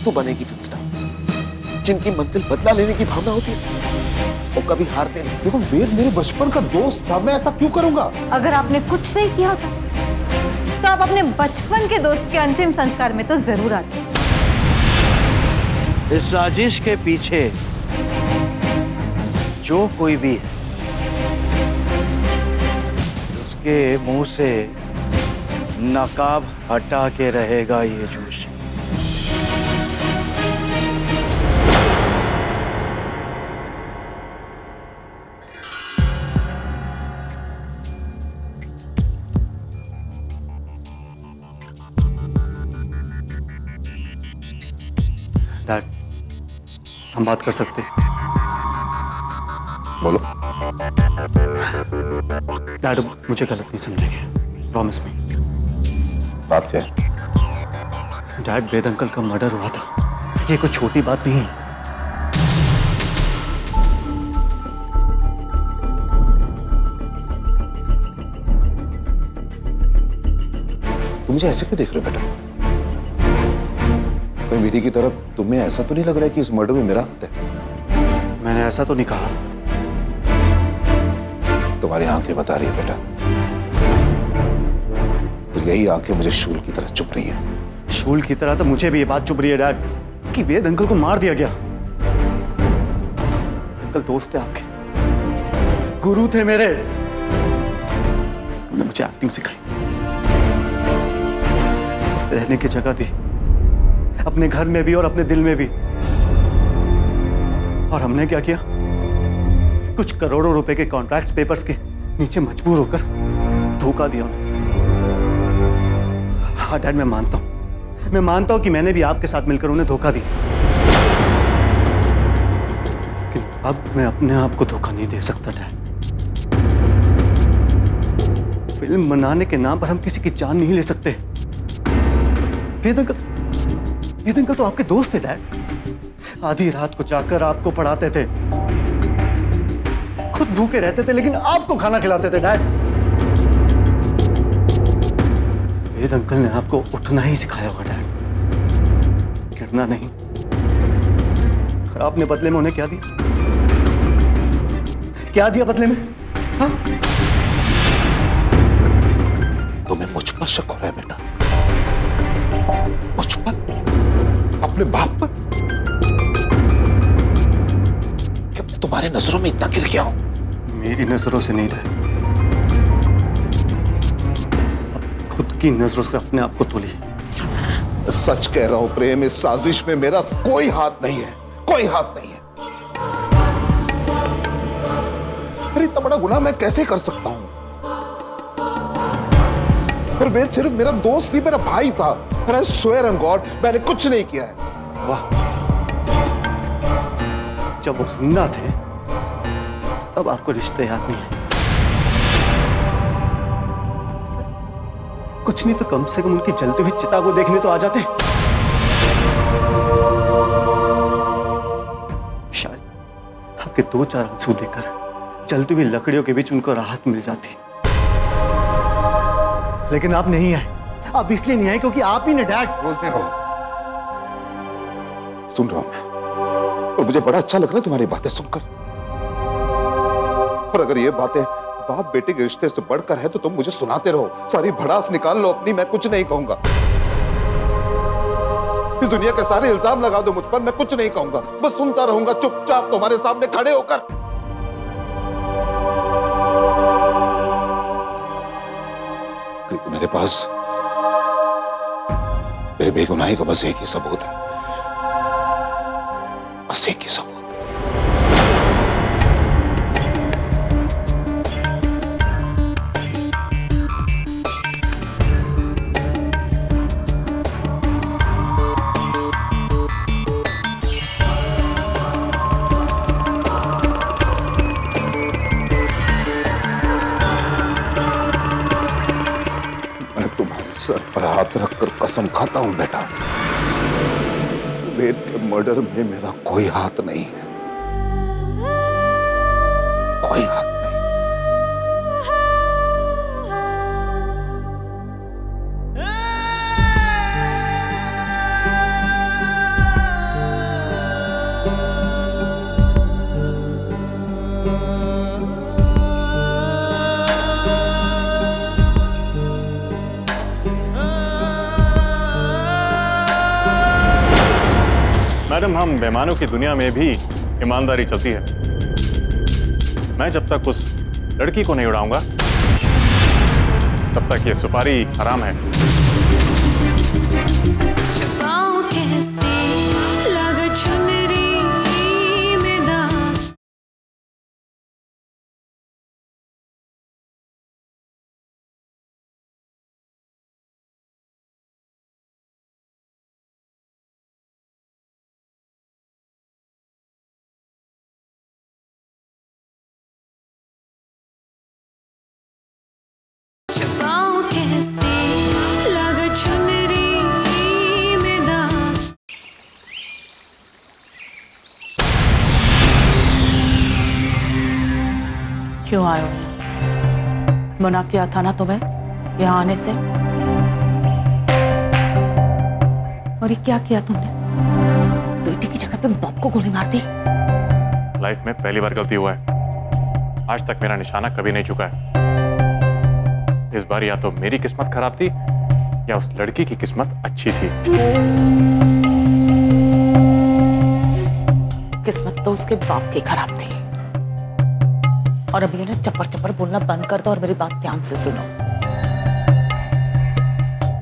तो बनेगी film star, जिनकी मंजिल बदला लेने की भावना होती है, वो कभी हारते नहीं। देखो वेद मेरे बचपन का दोस्त था, मैं ऐसा क्यों करूंगा? अगर आपने कुछ नहीं किया होता तो आप अपने बचपन के दोस्त के अंतिम संस्कार में तो जरूर आते। इस साजिश के पीछे जो कोई भी है, उसके मुंह से नकाब हटा के रहेगा ये जोश। डैड, हम बात कर सकते हैं? बोलो। डैड, मुझे गलत नहीं समझेंगे, प्रॉमिस मी। बात क्या है? डैड, वेद अंकल का मर्डर हुआ था, ये कोई छोटी बात नहीं है। तुम मुझे ऐसे क्यों देख रहे हो बेटा? कोई मेरी की तरह तुम्हें ऐसा तो नहीं लग रहा है कि इस मर्डर में मेरा हाथ है? मैंने ऐसा तो नहीं कहा। तुम्हारी आंखें बता रही है बेटा, और यही आंखें मुझे शूल की तरह चुप रही हैं। शूल की तरह तो मुझे भी ये बात चुभ रही है डैड, कि वेद अंकल को मार दिया गया। अंकल दोस्त थे आपके, गुरु थे मेरे, उन्होंने मुझे एक्टिंग सिखाई, रहने की जगह दी, अपने घर में भी और अपने दिल में भी। और हमने क्या किया? कुछ करोड़ों रुपए के कॉन्ट्रैक्ट पेपर्स के नीचे मजबूर होकर धोखा दिया उन्हें। हाँ डैड, मैं मानता हूं कि मैंने भी आपके साथ मिलकर उन्हें धोखा दिया, लेकिन अब मैं अपने आप को धोखा नहीं दे सकता डैड। फिल्म बनाने के नाम पर हम किसी की जान नहीं ले सकते। वेद अंकल तो आपके दोस्त थे डैड, आधी रात को जाकर आपको पढ़ाते थे, खुद भूखे रहते थे लेकिन आपको खाना खिलाते थे डैड। वेद अंकल ने आपको उठना ही सिखाया होगा डैड, गिरना नहीं। और आपने बदले में उन्हें क्या दिया? क्या दिया बदले में? हाँ? तुम्हें मुझ पर शक हो रहा है बेटा? मुझ पर? अपने बाप पर? क्या तुम्हारे नजरों में इतना गिर गया हूं? मेरी नजरों से नहीं रहे, खुद की नजरों से अपने आप को तोलिए। सच कह रहा हूं प्रेम, इस साजिश में मेरा कोई हाथ नहीं है, कोई हाथ नहीं है। अरे इतना बड़ा गुनाह मैं कैसे कर सकता हूं? पर वे सिर्फ मेरा दोस्त ही, मेरा भाई था। I swear on God, मैंने कुछ नहीं किया है। वाह, जब वो जिंदा थे तब आपको रिश्ते याद नहीं आए? कुछ नहीं तो कम से कम उनकी जलती हुई चिता को देखने तो आ जाते। शायद आपके 2-4 आंसू देखकर जलती हुई लकड़ियों के बीच उनको राहत मिल जाती, लेकिन आप नहीं आए। आप इसलिए नहीं आए क्योंकि आप ही ने डैड। बोलते रहो, सुन रहा हूं मैं, और मुझे बड़ा अच्छा लग रहा है तुम्हारी बातें सुनकर। और अगर ये बातें बाप बेटे के रिश्ते से बढ़कर है तो तुम मुझे सुनाते रहो, सारी भड़ास निकाल लो अपनी, मैं कुछ नहीं कहूंगा। इस दुनिया के सारे इल्जाम लगा दो मुझ पर, मैं कुछ नहीं कहूंगा, बस सुनता रहूंगा चुपचाप तुम्हारे सामने खड़े होकर। क्योंकि मेरे पास मेरे बेगुनाही का बस एक ही सबूत है, बस एक ही सबूत। मैं तुम्हारे सर पर हाथ रखकर कसम खाता हूं बेटा, वेद के मर्डर में मेरा कोई हाथ नहीं है, कोई हाथ नहीं। मैडम, हम बेईमानों की दुनिया में भी ईमानदारी चलती है। मैं जब तक उस लड़की को नहीं उड़ाऊंगा तब तक ये सुपारी हराम है। छुपाऊं कैसे लगा चुनरी में दाग। छुपाऊं कैसे लगा चुनरी में दाग। क्यों आए हो? मना किया था ना तुम्हें यहाँ आने से? और ये क्या किया तुमने? बेटी की जगह पे बाप को गोली मार दी। लाइफ में पहली बार गलती हुआ है। आज तक मेरा निशाना कभी नहीं चुका है। इस बार या तो मेरी किस्मत खराब थी या उस लड़की की किस्मत अच्छी थी। किस्मत तो उसके बाप की खराब थी। और अभी ना चप्पर चप्पर बोलना बंद कर दो और मेरी बात ध्यान से सुनो।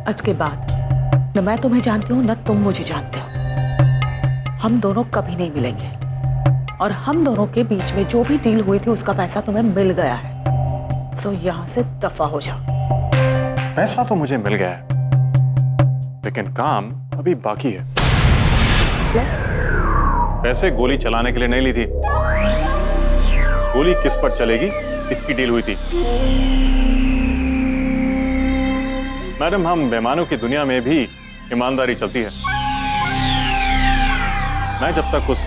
आज के बाद न मैं तुम्हें जानती हूँ न तुम मुझे जानते हो। हम दोनों कभी नहीं मिलेंगे और हम दोनों के बीच में जो भी डील हुई थी उसका पैसा तुम्हें मिल गया है। सो यहाँ से दफा हो जाओ। पैसा तो मुझे मिल गया है, लेकिन काम अभी बाकी है। क्या? पैसे गोली चलाने के लिए नहीं ली थी। गोली किस पर चलेगी इसकी डील हुई थी। मैडम, हम बेईमानों की दुनिया में भी ईमानदारी चलती है। मैं जब तक उस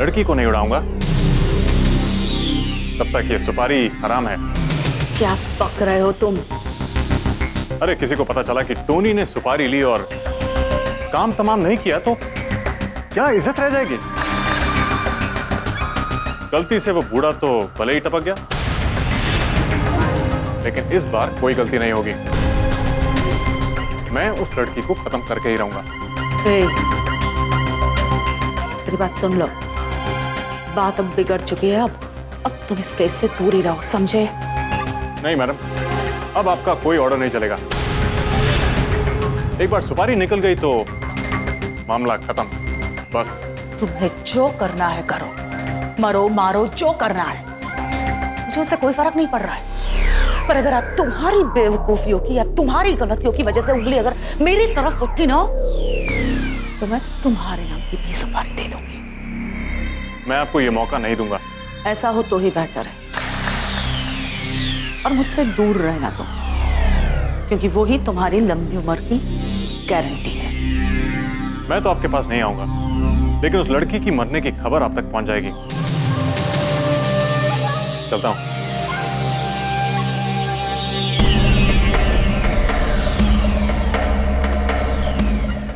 लड़की को नहीं उड़ाऊंगा तब तक ये सुपारी हराम है। क्या बक रहे हो तुम? अरे, किसी को पता चला कि टोनी ने सुपारी ली और काम तमाम नहीं किया तो क्या इज्जत रह जाएगी? गलती से वो बूढ़ा तो भले ही टपक गया, लेकिन इस बार कोई गलती नहीं होगी। मैं उस लड़की को खत्म करके ही रहूंगा। मेरी बात सुन लो। बात अब बिगड़ चुकी है। अब तुम इस केस से दूर ही रहो, समझे? नहीं मैडम, अब आपका कोई ऑर्डर नहीं चलेगा। एक बार सुपारी निकल गई तो मामला खत्म। बस तुम्हें जो करना है करो, मरो मारो जो करना है, मुझे उससे कोई फर्क नहीं पड़ रहा है। पर अगर आज तुम्हारी बेवकूफियों की या तुम्हारी गलतियों की वजह से उंगली अगर मेरी तरफ उठती ना तो मैं तुम्हारे नाम की भी सुपारी दे दूंगी। मैं आपको ये मौका नहीं दूंगा। ऐसा हो तो ही बेहतर है। और मुझसे दूर रहना तुम, क्योंकि वो ही तुम्हारी लंबी उम्र की गारंटी है। मैं तो आपके पास नहीं आऊंगा, लेकिन उस लड़की की मरने की खबर आप तक पहुंच जाएगी। चलता हूं।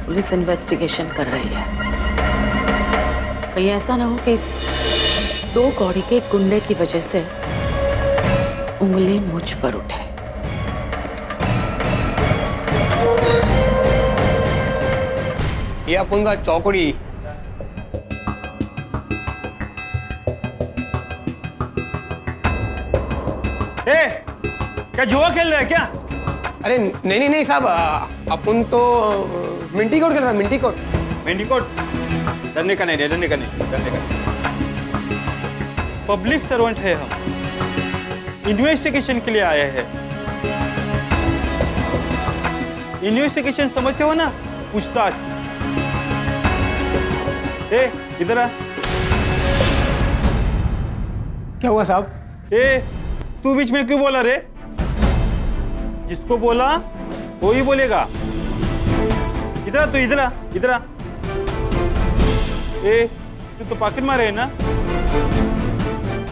पुलिस इन्वेस्टिगेशन कर रही है। कहीं ऐसा ना हो कि इस 2 कौड़ी के गुंडे की वजह से उंगली मुझ पर उठे। ये अपन का चौकड़ी। क्या जुआ खेल रहे हैं क्या? अरे नहीं नहीं साहब, अपन तो मिंटी कोट खेल रहा है। Minty coat. मेंढी कोट डरने का नहीं, डरने का नहीं, डरने का नहीं। पब्लिक सर्वेंट है हम, इन्वेस्टिगेशन के लिए आए हैं। इन्वेस्टिगेशन समझते हो ना? पूछताछ। इधर आ। क्या हुआ साहब? तू बीच में क्यों बोला रे? जिसको बोला वो ही बोलेगा। इधर आ, तू इधर आ, इधर आ। तू तो पॉकेट मारे है ना?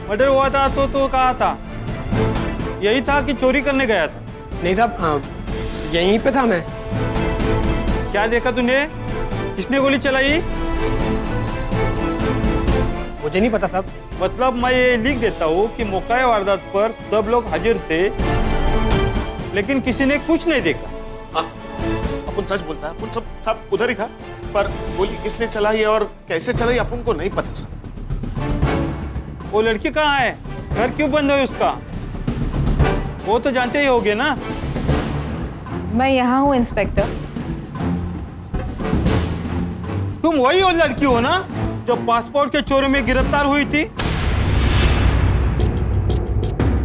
मर्डर हुआ था तो कहा था? यही था कि चोरी करने गया था? नहीं साहब, यहीं पे था मैं। क्या देखा तूने? किसने गोली चलाई? मुझे नहीं पता साहब। मतलब मैं ये लिख देता हूँ कि मौका वारदात पर सब लोग हाजिर थे, लेकिन किसी ने कुछ नहीं देखा। अपन सच बोलता है, अपन सब उधर ही था, पर गोली किसने चलाई और कैसे चलाई अपन को नहीं पता साहब। वो लड़की कहाँ है? घर क्यों बंद है उसका? वो तो जानते ही होगे ना। मैं यहाँ हूँ इंस्पेक्टर। तुम वही वो लड़की हो ना जो पासपोर्ट के चोरी में गिरफ्तार हुई थी?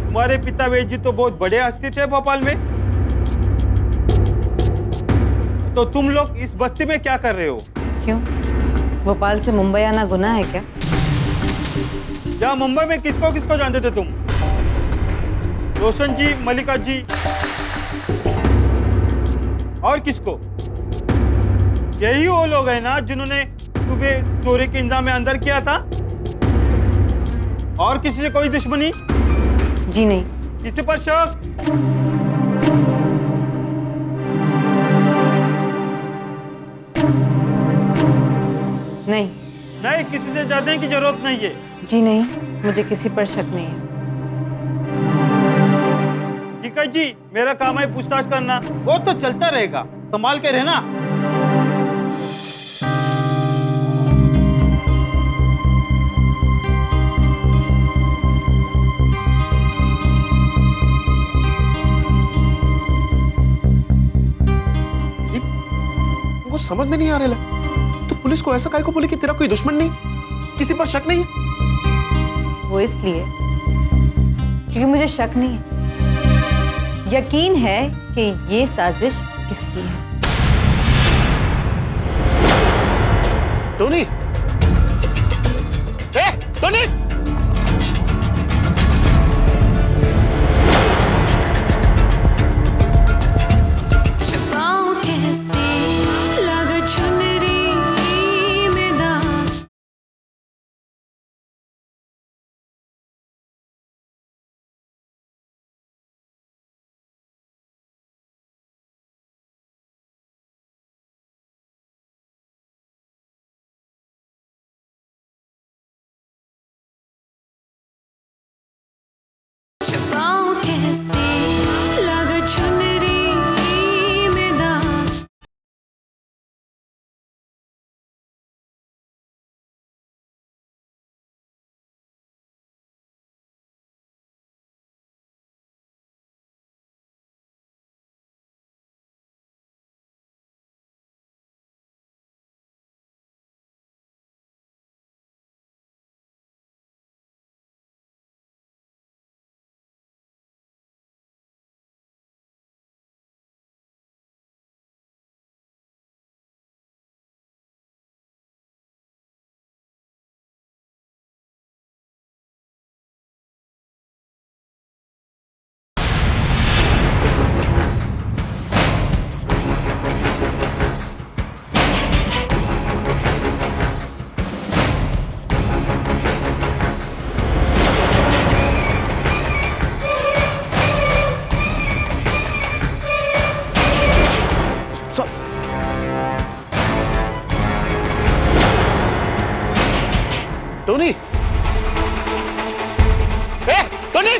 तुम्हारे पिता वेद जी तो बहुत बड़े हस्ती थे भोपाल में। तो तुम लोग इस बस्ती में क्या कर रहे हो? क्यों, भोपाल से मुंबई आना गुनाह है क्या? या मुंबई में किसको किसको जानते थे तुम? रोशन जी, मल्लिका जी और किसको? यही वो लोग हैं ना जिन्होंने तुम्हें चोरी के इंजाम में अंदर किया था? और किसी से कोई दुश्मनी? जी नहीं। किसी पर शक? नहीं। नहीं, किसी से डरने की जरूरत नहीं है। जी नहीं, मुझे किसी पर शक नहीं है। ठीक है जी, मेरा काम है पूछताछ करना। वो तो चलता रहेगा, संभाल के रहना। वो समझ में नहीं आ रहा, तो पुलिस को ऐसा काहे को बोले कि तेरा कोई दुश्मन नहीं, किसी पर शक नहीं है? वो इसलिए क्योंकि मुझे शक नहीं है, यकीन है कि ये साजिश किसकी है। टोनी! टोनी! छुपाऊं कैसे लगा चुनरी में दाग। छुपाऊं कैसे लगा चुनरी में दाग। टोनी! टोनी!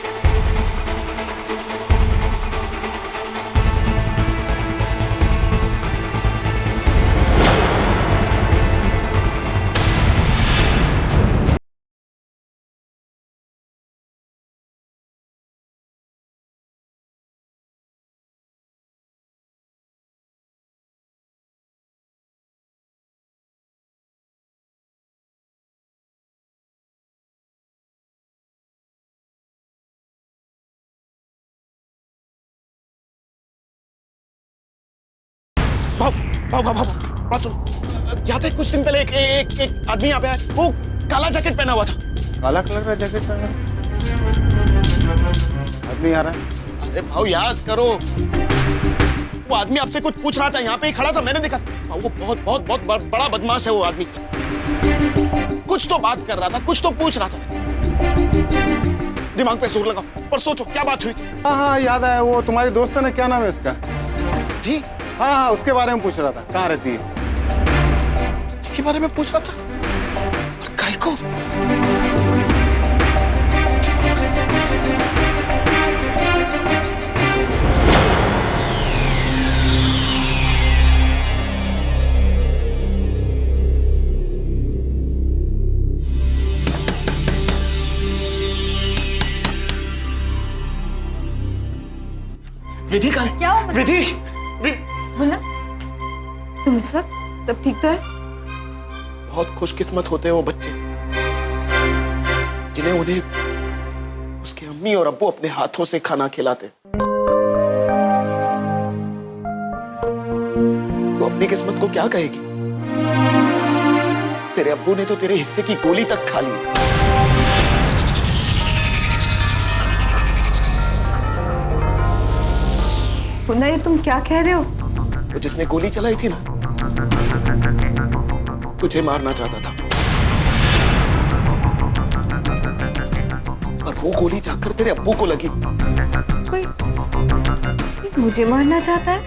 भाव भाव भाव भाव बात सुनो। याद है कुछ दिन पहले एक आदमी यहाँ पे आया, वो काला जैकेट पहना हुआ था। काला कलर का जैकेट पहना आदमी आ रहा है। अरे भाव याद करो, वो आदमी आपसे कुछ पूछ रहा था, यहाँ पे ही खड़ा था, मैंने देखा। वो बहुत बहुत बहुत बड़ा बदमाश है वो आदमी। कुछ तो बात कर रहा था, कुछ तो पूछ रहा था। दिमाग पे जोर लगाओ, पर सोचो क्या बात हुई थी। हाँ याद आया, वो तुम्हारी दोस्त है ना, क्या नाम है उसका? थी? हाँ, उसके बारे में पूछ रहा था, कहाँ रहती है? के बारे में पूछ रहा था? काय को? विधि कहाँ है? क्या हुआ? विधि मुन्ना, तुम इस वक्त सब ठीक तो है? बहुत खुशकिस्मत होते हैं वो बच्चे जिन्हें उन्हें उसके अम्मी और अब्बू अपने हाथों से खाना खिलाते। तो अपनी किस्मत को क्या कहेगी? तेरे अब्बू ने तो तेरे हिस्से की गोली तक खा ली। मुन्ना, ये तुम क्या कह रहे हो? तो जिसने गोली चलाई थी ना, तुझे मारना चाहता था, और वो गोली जाकर तेरे अब्बू को लगी। कोई मुझे मारना चाहता है?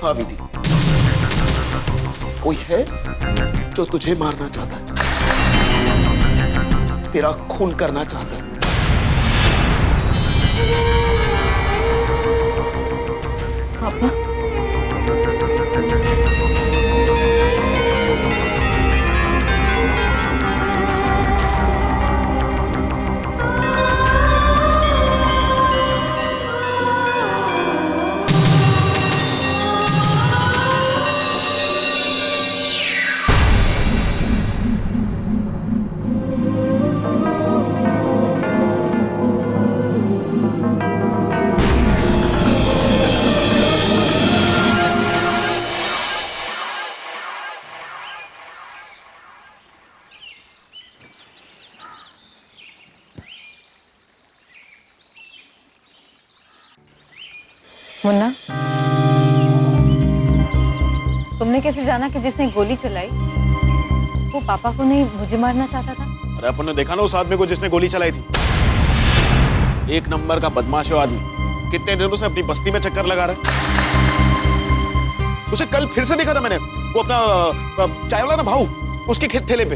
हाँ विधि, कोई है जो तुझे मारना चाहता है, तेरा खून करना चाहता है। पापा, मुन्ना, तुमने कैसे जाना कि जिसने गोली चलाई वो पापा को नहीं मुझे मारना चाहता था? अरे अपन ने देखा ना उस आदमी को जिसने गोली चलाई थी। एक नंबर का बदमाश है वो आदमी। कितने दिनों से अपनी बस्ती में चक्कर लगा रहा है। उसे कल फिर से देखा था मैंने, वो अपना चाय वाला ना भाऊ, उसके खेत ठेले पे।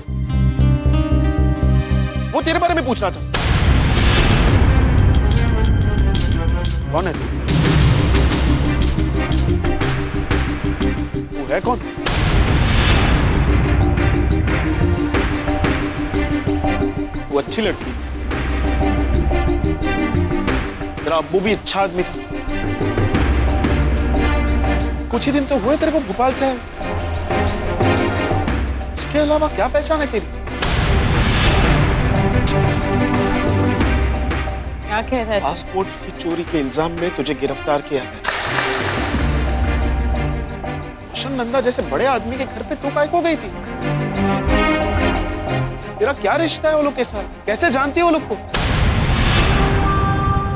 वो तेरे बारे में पूछ रहा था। कौन है तू? तू है कौन? वो अच्छी लड़की, तेरा अब्बू भी अच्छा आदमी था। कुछ ही दिन तो हुए तेरे को भोपाल से। इसके अलावा क्या पहचान है तेरी? क्या कह रहा है? पासपोर्ट की चोरी के इल्जाम में तुझे गिरफ्तार किया गया। रोशन नंदा जैसे बड़े आदमी के घर पे तू काहे को गई थी? तेरा क्या रिश्ता है वो लोग के साथ? कैसे जानती है वो लोग को?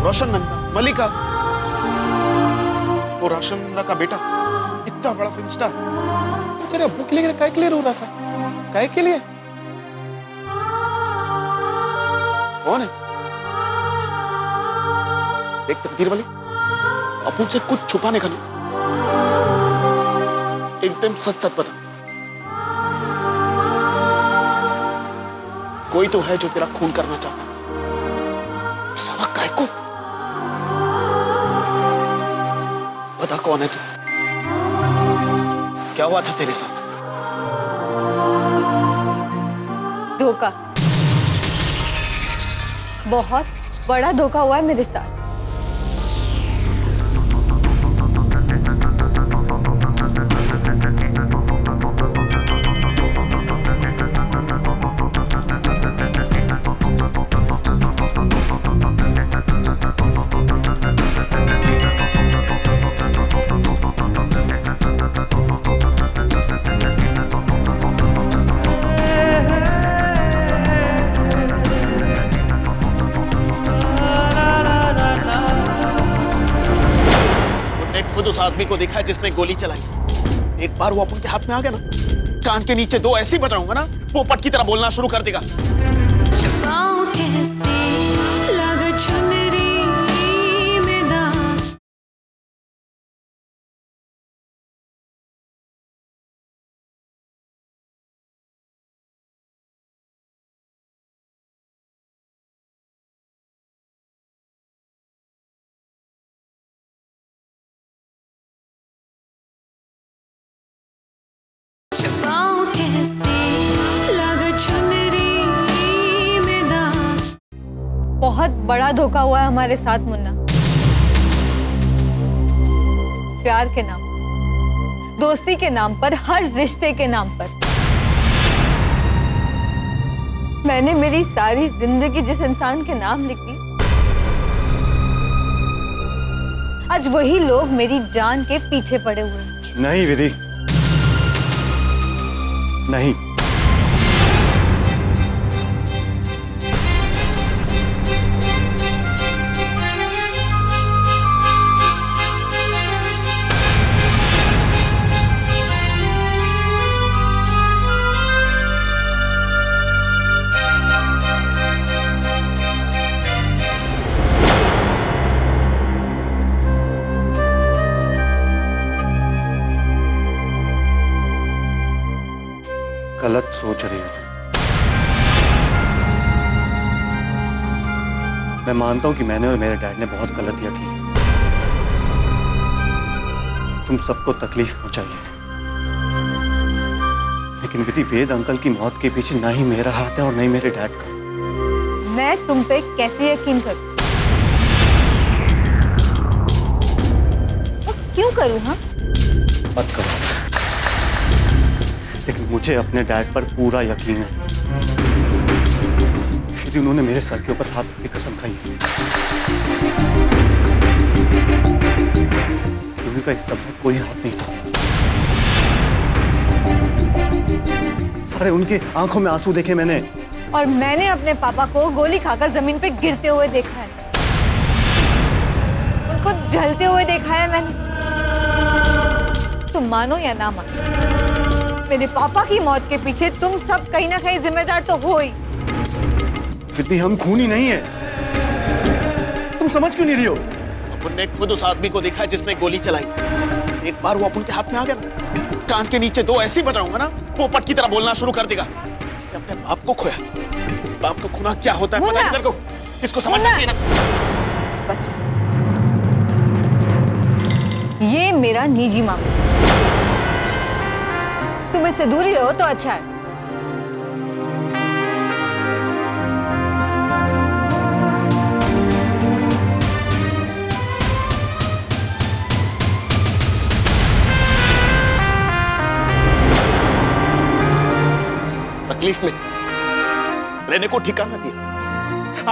रोशन नंदा, मलिका, वो रोशन नंदा का बेटा, इतना बड़ा फिल्म स्टार। तेरे अब्बू के लिए काहे के लिए रो रहा था? काहे के लिए? कौन है? देख तकदीर वाली, अब्बू से कुछ छुपाने का नहीं, एकदम सच सच बता। कोई तो है जो तेरा खून करना चाहता है। साला काय को? बता कौन है तू? क्या हुआ था तेरे साथ? धोखा, बहुत बड़ा धोखा हुआ है मेरे साथ। खुद उस आदमी को देखा है जिसने गोली चलाई। एक बार वो अपन के हाथ में आ गया ना, कान के नीचे दो ऐसी बजाऊंगा ना, पोपट की तरह बोलना शुरू कर देगा। छुपाऊं कैसे लगा चुनरी में दाग। छुपाऊं कैसे लगा चुनरी में दाग। बहुत बड़ा धोखा हुआ है हमारे साथ मुन्ना। प्यार के नाम पर, दोस्ती के नाम पर, हर रिश्ते के नाम पर मैंने मेरी सारी जिंदगी जिस इंसान के नाम लिख दी, आज वही लोग मेरी जान के पीछे पड़े हुए हैं। नहीं विधि, नहीं। गलत सोच रही हो तुम। मैं मानता हूं कि मैंने और मेरे डैड ने बहुत गलतियां की, तुम सबको तकलीफ पहुंचाई है, लेकिन विधि वेद अंकल की मौत के पीछे ना ही मेरा हाथ है और ना ही मेरे डैड का। मैं तुम पे कैसे यकीन करूं? और क्यों करूं? हाँ, मत करो, लेकिन मुझे अपने डैड पर पूरा यकीन है। फिर उन्होंने मेरे सर के ऊपर हाथ रख के कसम खाई कि उनका इस सब में कोई हाथ नहीं था। अरे उनके आंखों में आंसू देखे मैंने, और मैंने अपने पापा को गोली खाकर जमीन पे गिरते हुए देखा है, उनको जलते हुए देखा है मैंने। तुम मानो या ना मानो, मेरे पापा की मौत के पीछे तुम सब कहीं ना कहीं जिम्मेदार तो हो ही। विधि, हम खूनी नहीं है, तुम समझ क्यों नहीं रही हो? अपन ने खुद उस आदमी को देखा है जिसने गोली चलाई। एक बार वो अपन के हाथ में आ गया ना, कान के नीचे दो ऐसी बजाऊंगा ना, वो पट की तरह बोलना शुरू कर देगा। इसने अपने बाप को खोया, बाप को खोना क्या होता है पता है तेरे को? इसको समझना चाहिए ना। बस ये मेरा निजी मामला, तुम इससे दूर ही रहो तो अच्छा है। तकलीफ में रहने को ठिकाना दिया,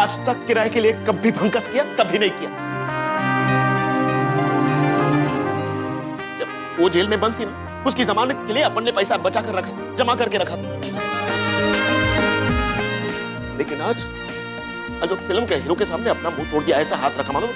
आज तक किराए के लिए कभी भंकस किया? कभी नहीं किया। जब वो जेल में बंद थी ना, उसकी जमानत के लिए अपन ने पैसा बचा कर रखा था, जमा करके रखा था। लेकिन आज जो फिल्म के हीरो के सामने अपना मुंह तोड़ दिया, ऐसा हाथ रखा मानो